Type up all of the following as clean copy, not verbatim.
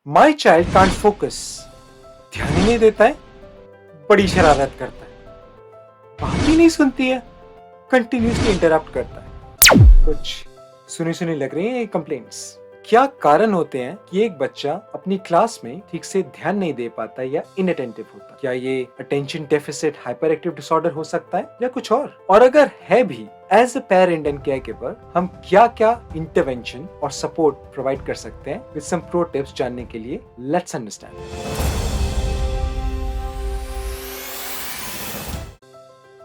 My child can't focus, ध्यान ही नहीं देता है, बड़ी शरारत करता है, बात ही नहीं सुनती है, कंटिन्यूसली इंटरप्ट करता है। कुछ सुनी सुनी लग रही है ये कंप्लेंट्स। क्या कारण होते हैं कि एक बच्चा अपनी क्लास में ठीक से ध्यान नहीं दे पाता या इनअटेंटिव होता है? क्या ये attention deficit hyper active disorder हो सकता है या कुछ और अगर है भी, as a parent and care giver हम क्या क्या इंटरवेंशन और सपोर्ट प्रोवाइड कर सकते हैं? विद सम प्रो टिप्स जानने के लिए let's understand.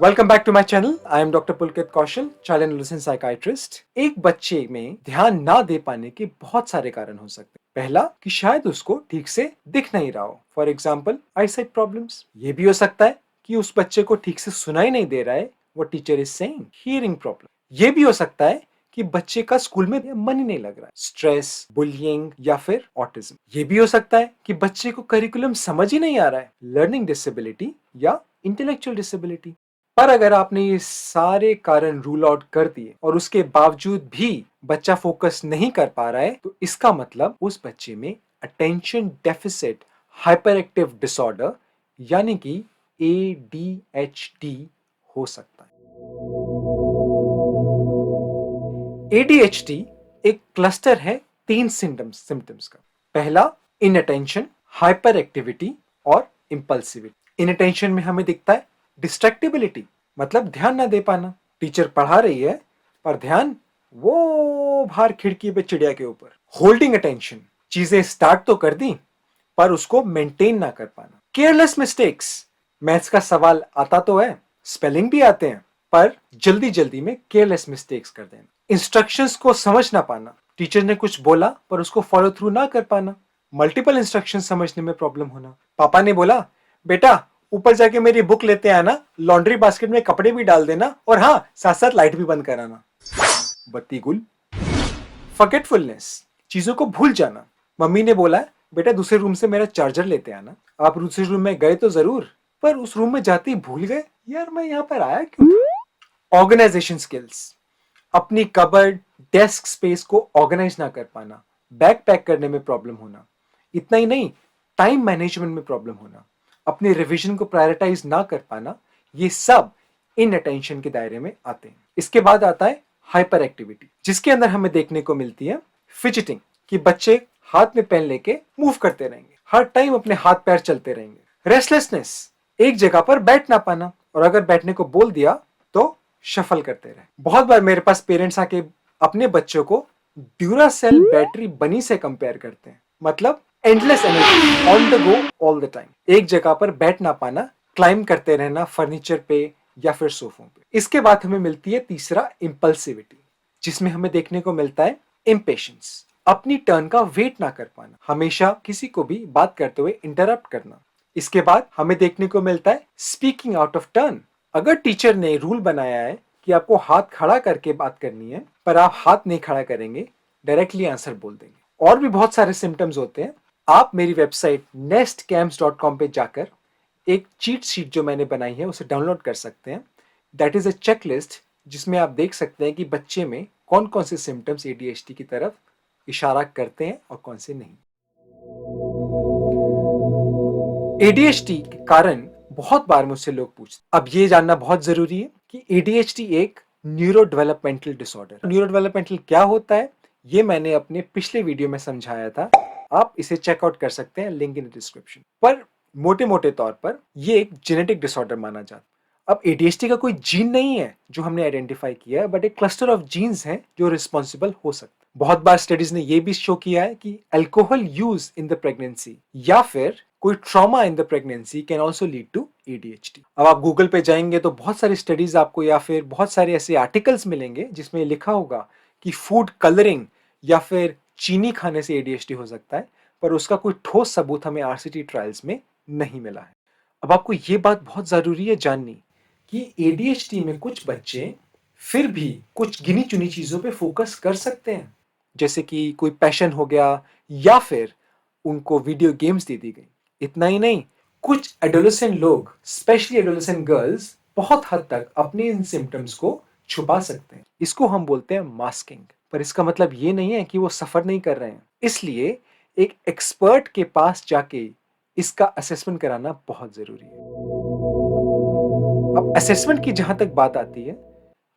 Welcome back to my channel. I am doctor Pulkit Kaushal, child and adolescent psychiatrist. एक बच्चे में ध्यान ना दे पाने के बहुत सारे कारण हो सकते हैं। पहला कि शायद उसको ठीक से दिख नहीं रहा हो, फॉर एग्जाम्पल आईसाइट प्रॉब्लम्स। ये भी हो सकता है कि उस बच्चे को ठीक से सुनाई नहीं दे रहा है वो teacher is saying, hearing problem. ये भी हो सकता है कि बच्चे का स्कूल में मन ही नहीं लग रहा है, स्ट्रेस, बुलिंग या फिर ऑटिज्म। ये भी हो सकता है कि बच्चे को करिकुलम समझ ही नहीं आ रहा है, लर्निंग डिसेबिलिटी या इंटेलेक्चुअल डिसेबिलिटी। पर अगर आपने ये सारे कारण रूल आउट कर दिए और उसके बावजूद भी बच्चा फोकस नहीं कर पा रहा है, तो इसका मतलब उस बच्चे में attention deficit hyper active disorder यानी कि ADHD हो सकता है। ADHD एक क्लस्टर है 3 सिम्टम्स का। पहला इनअटेंशन, हाइपर एक्टिविटी और इंपल्सिविटी। इनअटेंशन में हमें दिखता है डिस्ट्रैक्टिबिलिटी, मतलब ध्यान ना दे पाना। टीचर पढ़ा रही है पर ध्यान वो बाहर खिड़की पे चिड़िया के ऊपर। होल्डिंग अटेंशन, चीजें स्टार्ट तो कर दी पर उसको मेंटेन ना कर पाना। केयरलेस मिस्टेक्स, मैथ्स का सवाल आता तो है, स्पेलिंग भी आते हैं, पर जल्दी जल्दी में केयरलेस मिस्टेक्स कर देना। इंस्ट्रक्शंस को समझ ना पाना, टीचर ने कुछ बोला पर उसको फॉलो थ्रू ना कर पाना। मल्टीपल इंस्ट्रक्शन समझने में प्रॉब्लम होना। पापा ने बोला बेटा ऊपर जाके मेरी बुक लेते आना, लॉन्ड्री बास्केट में कपड़े भी डाल देना और हाँ साथ साथ लाइट भी बंद कराना। बत्ती गुल। फॉरगेटफुलनेस, चीजों को भूल जाना। मम्मी ने बोला बेटा दूसरे रूम से मेरा चार्जर लेते आना, आप दूसरे रूम में गए तो जरूर पर उस रूम में जाते ही भूल गए, यार मैं यहाँ पर आया क्यों था? ऑर्गेनाइजेशन स्किल्स, अपनी कबर्ड डेस्क स्पेस को ऑर्गेनाइज ना कर पाना, बैग पैक करने में प्रॉब्लम होना। इतना ही नहीं, टाइम मैनेजमेंट में प्रॉब्लम होना, अपने रिवीजन को प्रायोरिटाइज ना कर पाना, ये सब इन अटेंशन के दायरे में आते हैं। इसके बाद आता है हाइपर एक्टिविटी, जिसके अंदर हमें देखने को मिलती है फिजिटिंग, कि बच्चे हाथ में पेन लेके मूव करते रहेंगे, हर टाइम अपने हाथ पैर चलते रहेंगे। रेस्टलेसनेस, एक जगह पर बैठ ना पाना और अगर बैठने को बोल दिया तो शफल करते रहे। बहुत बार मेरे पास पेरेंट्स आके अपने बच्चों को ड्यूरासेल बैटरी बनी से कंपेयर करते हैं, मतलब endless energy, on the go all the time, एक जगह पर बैठ ना पाना, क्लाइंब करते रहना फर्नीचर पे या फिर सोफों पे। इसके बाद हमें मिलती है तीसरा इंपल्सिविटी, जिसमें हमें देखने को मिलता है इम्पेशंस, अपनी टर्न का वेट ना कर पाना, हमेशा किसी को भी बात करते हुए इंटरप्ट करना। इसके बाद हमें देखने को मिलता है स्पीकिंग आउट ऑफ टर्न। अगर टीचर ने रूल बनाया है कि आपको हाथ खड़ा करके बात करनी है पर आप हाथ नहीं खड़ा करेंगे, डायरेक्टली आंसर बोल देंगे। और भी बहुत सारे सिम्टम्स होते हैं। आप मेरी वेबसाइट nestcamps.com पे जाकर एक चीट शीट जो मैंने बनाई है उसे डाउनलोड कर सकते हैं। दैट इज अ चेकलिस्ट जिसमें आप देख सकते हैं कि बच्चे में कौन कौन से सिम्टम्स ADHD की तरफ इशारा करते हैं और कौन से नहीं। ADHD के कारण बहुत बार मुझसे लोग पूछते, अब ये जानना बहुत जरूरी है कि ADHD एक neuro developmental disorder. Neuro developmental क्या होता है ये मैंने अपने पिछले वीडियो में समझाया था, आप इसे चेकआउट कर सकते हैं, लिंक इन डिस्क्रिप्शन। पर मोटे मोटे तौर पर ये एक जेनेटिक डिसऑर्डर माना जाता है। अब ADHD का कोई जीन नहीं है जो हमने आइडेंटिफाई किया है, बट एक क्लस्टर ऑफ जीन्स हैं जो रिस्पॉन्सिबल हो सकते हैं। बहुत बार स्टडीज ने यह भी शो किया है कि alcohol use in the pregnancy या फिर कोई trauma in the pregnancy can also lead to ADHD। अब आप गूगल पे जाएंगे तो बहुत सारी स्टडीज आपको या फिर बहुत सारे ऐसे आर्टिकल्स मिलेंगे जिसमें लिखा होगा कि फूड कलरिंग या फिर चीनी खाने से ADHD हो सकता है, पर उसका कोई ठोस सबूत हमें RCT ट्रायल्स में नहीं मिला है। अब आपको ये बात बहुत जरूरी है जाननी कि ADHD में कुछ बच्चे फिर भी कुछ गिनी चुनी चीजों पे फोकस कर सकते हैं, जैसे कि कोई पैशन हो गया या फिर उनको वीडियो गेम्स दे दी गई। इतना ही नहीं, कुछ एडोलेसेंट लोग, स्पेशली एडोलेसेंट गर्ल्स, बहुत हद तक अपने इन सिम्टम्स को छुपा सकते हैं। इसको हम बोलते हैं मास्किंग। पर इसका मतलब ये नहीं है कि वो सफर नहीं कर रहे हैं। इसलिए एक एक्सपर्ट के पास जाके इसका असेसमेंट कराना बहुत जरूरी है। अब असेसमेंट की जहां तक बात आती है,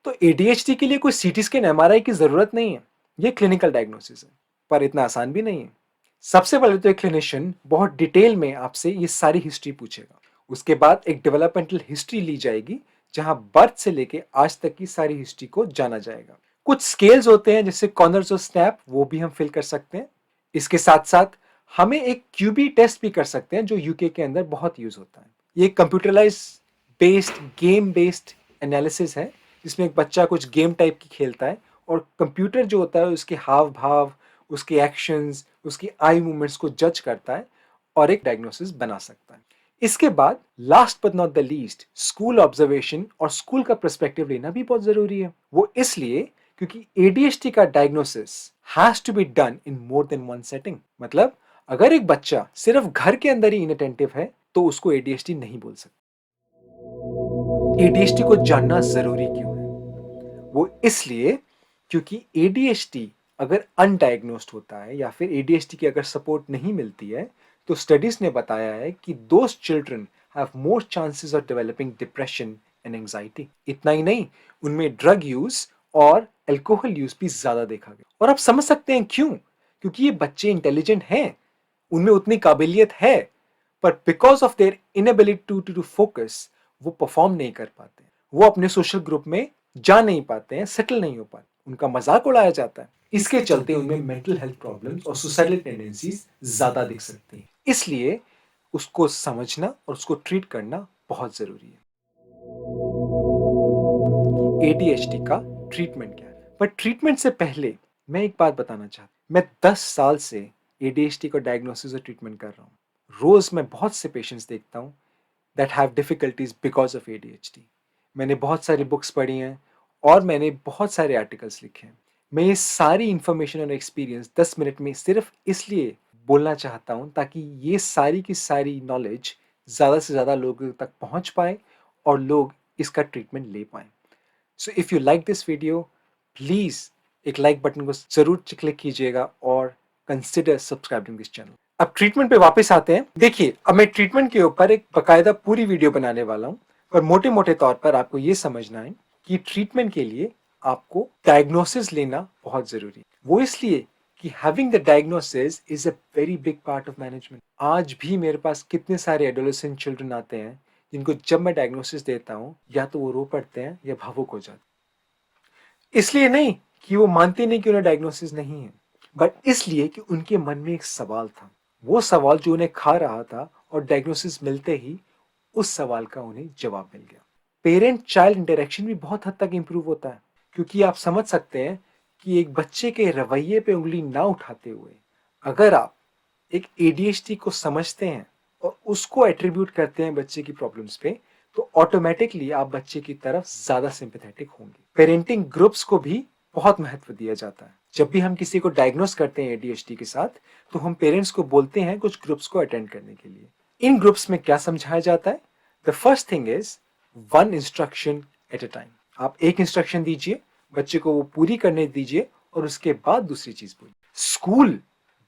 तो एडीएचडी के लिए कोई सीटी स्कैन एमआरआई की जरूरत नहीं है। ये क्लिनिकल डायग्नोसिस है, पर इतना आसान भी नहीं है। सबसे पहले तो एक क्लिनिशियन बहुत डिटेल में आपसे ये सारी हिस्ट्री पूछेगा। उसके बाद एक डेवलपमेंटल हिस्ट्री ली जाएगी, जहां बर्थ से लेके आज तक की सारी हिस्ट्री को जाना जाएगा। कुछ स्केल्स होते हैं जैसे कॉर्नर्स और स्नैप, वो भी हम फिल कर सकते हैं। इसके साथ साथ हमें एक क्यूबी टेस्ट भी कर सकते हैं, जो यूके के अंदर बहुत यूज होता है। ये computerise based game based analysis है, जिसमें एक बच्चा कुछ गेम टाइप की खेलता है और कंप्यूटर जो होता है उसके हाव भाव, उसके एक्शंस, उसकी आई मूवमेंट्स को जज करता है और एक डायग्नोसिस बना सकता है। इसके बाद last but not the least, school observation और स्कूल का पर्सपेक्टिव लेना भी बहुत जरूरी है। वो इसलिए क्योंकि एडीएचडी का diagnosis has to be done in more than one setting. मतलब अगर एक बच्चा सिर्फ घर के अंदर ही इनअटेंटिव है तो उसको एडीएचडी नहीं बोल सकते। एडीएचडी को जानना जरूरी क्यों है? वो इसलिए क्योंकि एडीएचडी अगर अनडायग्नोस्ड होता है या फिर एडीएचडी की अगर सपोर्ट नहीं मिलती है, तो स्टडीज ने बताया है कि those children have more chances of developing depression and anxiety. इतना ही नहीं, उनमें ड्रग यूज और अल्कोहल यूज भी ज्यादा देखा गया। और आप समझ सकते हैं क्यों? क्योंकि ये बच्चे इंटेलिजेंट हैं, उनमें उतनी काबिलियत है, पर because of their inability to focus वो परफॉर्म नहीं कर पाते, वो अपने सोशल ग्रुप में जा नहीं पाते हैं, सेटल नहीं हो पाते, उनका मजाक उड़ाया जाता है। इसके चलते उनमें मेंटल हेल्थ प्रॉब्लम्स और सुसाइडल टेंडेंसीज ज्यादा दिख सकती हैं। इसलिए उसको समझना और उसको ट्रीट करना बहुत जरूरी है। एडीएचडी का ट्रीटमेंट क्या है? पर ट्रीटमेंट से पहले मैं एक बात बताना चाहता हूं। मैं 10 साल से एडीएचडी का डायग्नोसिस और ट्रीटमेंट कर रहा हूं। रोज मैं बहुत से पेशेंट्स देखता हूं that have difficulties because of ADHD। मैंने बहुत सारी बुक्स पढ़ी हैं और मैंने बहुत सारे आर्टिकल्स लिखे हैं। मैं ये सारी इंफॉर्मेशन और एक्सपीरियंस 10 मिनट में सिर्फ इसलिए बोलना चाहता हूँ ताकि ये सारी की सारी नॉलेज ज़्यादा से ज़्यादा लोगों तक पहुँच पाए और लोग इसका ट्रीटमेंट ले पाएँ। So if you like this video, please एक लाइक बटन को ज़रूर क्लिक कीजिएगा और कंसिडर सब्सक्राइबिंग दिस चैनल। अब ट्रीटमेंट पे वापस आते हैं। देखिए, अब मैं ट्रीटमेंट के ऊपर एक बकायदा पूरी वीडियो बनाने वाला हूं, पर मोटे मोटे तौर पर आपको यह समझना है कि ट्रीटमेंट के लिए आपको डायग्नोसिस लेना बहुत जरूरी है। वो इसलिए कि having the diagnosis is a very big part of management. आज भी मेरे पास कितने सारे एडोलेसेंट चिल्ड्रन आते हैं जिनको जब मैं डायग्नोसिस देता हूं या तो वो रो पड़ते हैं या भावुक हो जाते हैं। इसलिए नहीं कि वो मानते नहीं कि उन्हें डायग्नोसिस नहीं है, बट इसलिए कि उनके मन में एक सवाल था, वो सवाल जो उन्हें खा रहा था, और डायग्नोसिस मिलते ही उस सवाल का उन्हें जवाब मिल गया। पेरेंट चाइल्ड इंटरेक्शन भी बहुत हद तक इंप्रूव होता है, क्योंकि आप समझ सकते हैं कि एक बच्चे के रवैये पे उंगली ना उठाते हुए अगर आप एक एडीएचडी को समझते हैं और उसको एट्रीब्यूट करते हैं बच्चे की प्रॉब्लम्स पे, तो ऑटोमेटिकली आप बच्चे की तरफ ज्यादा सिंपैथेटिक होंगे। पेरेंटिंग ग्रुप्स को भी बहुत महत्व दिया जाता है। जब भी हम किसी को डायग्नोस करते हैं एडीएचडी के साथ, तो हम पेरेंट्स को बोलते हैं कुछ ग्रुप्स को अटेंड करने के लिए। इन ग्रुप्स में क्या समझाया जाता है? The first thing is one instruction at a time. आप एक इंस्ट्रक्शन दीजिए, बच्चे को वो पूरी करने दीजिए और उसके बाद दूसरी चीज बोलिए। स्कूल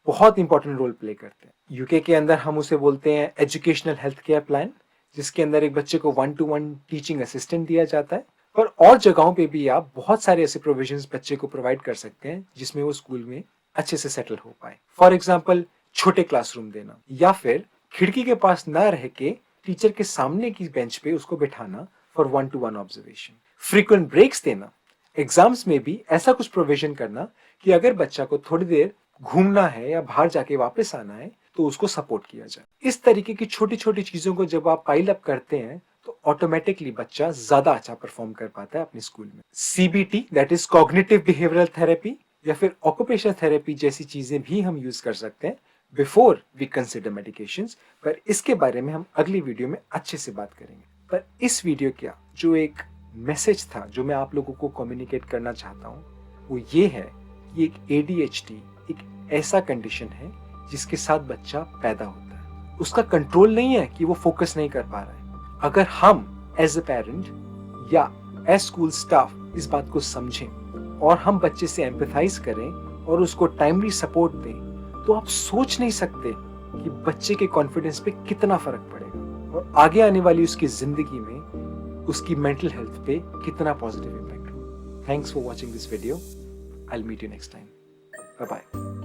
बहुत इंपॉर्टेंट रोल प्ले करते हैं। यूके के अंदर हम उसे बोलते हैं एजुकेशनल हेल्थ केयर प्लान, जिसके अंदर एक बच्चे को 1-to-1 टीचिंग असिस्टेंट दिया जाता है। और जगहों पे भी आप बहुत सारे ऐसे प्रोविजंस बच्चे को प्रोवाइड कर सकते हैं जिसमें वो स्कूल में अच्छे से सेटल हो पाए। फॉर एग्जाम्पल, छोटे क्लासरूम देना, या फिर खिड़की के पास ना रह के टीचर के सामने की बेंच पे उसको बैठाना for 1-to-1 observation. Frequent breaks देना। एग्जाम्स में भी ऐसा कुछ प्रोविजन करना कि अगर बच्चा को थोड़ी देर घूमना है या बाहर जाके वापस आना है तो उसको सपोर्ट किया जाए। इस तरीके की छोटी छोटी चीजों को जब आप पाइल अप करते हैं तो ऑटोमेटिकली बच्चा ज्यादा अच्छा परफॉर्म कर पाता है अपने स्कूल में। CBT, that is cognitive behavioural therapy, या फिर ऑक्यूपेशनल थेरेपी जैसी चीजें भी हम यूज कर सकते हैं बिफोर वी कंसिडर मेडिकेशंस, पर इसके बारे में हम अगली वीडियो में अच्छे से बात करेंगे। पर इस वीडियो का जो एक मैसेज था जो मैं आप लोगों को कम्युनिकेट करना चाहता हूँ, वो ये है कि एक एडीएचडी एक ऐसा कंडीशन है जिसके साथ बच्चा पैदा होता है। उसका कंट्रोल नहीं है कि वो फोकस नहीं कर पा रहा है। अगर हम एज अ पेरेंट या एज स्कूल स्टाफ इस बात को समझें और हम बच्चे से एम्पैथाइज करें और उसको टाइमली सपोर्ट दें, तो आप सोच नहीं सकते कि बच्चे के कॉन्फिडेंस पे कितना फर्क पड़ेगा और आगे आने वाली उसकी जिंदगी में उसकी मेंटल हेल्थ पे कितना पॉजिटिव इम्पैक्ट होगा। Thanks for watching this video. I will meet you next time. Bye bye.